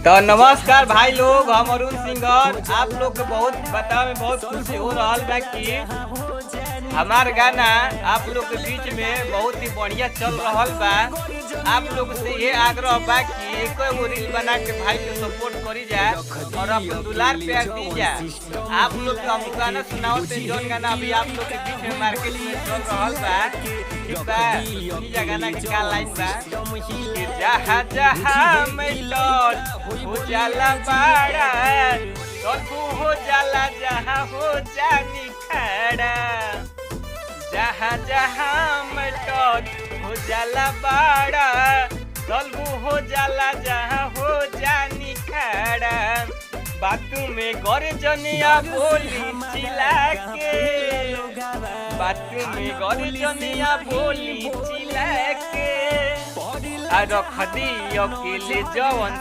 तो नमस्कार भाई लोग, हम अरुण सिंगर। आप लोग के बहुत बतावे में बहुत खुशी हो रहा है कि हमार गाना आप लोग के बीच में बहुत ही बढ़िया चल रहा बा। आप लोग से ये आग्रह बा कि एक रील बना के भाई के सपोर्ट करी जाए और अपन दुलार प्यार दी जाए। आप लोग को हम गाना सुनाओ तो जौन गाना अभी आप लोग के बीच में मार्केट में चल रहा बा। गाना के का लाइन बा, जहाँ जहाँ मैं लौट हो जाला बाड़ा, सबू हो जाला जहाँ हो जानी खड़ा। जहाँ जहाँ मैं लौट हो जाला बाड़ा, सबू हो जाला जहाँ हो जानी खड़ा। बातू में गर्जनिया बोली चिल्ला के, बातू में गर्जनिया बोली चिल्ला के, रख दी अकेले जवन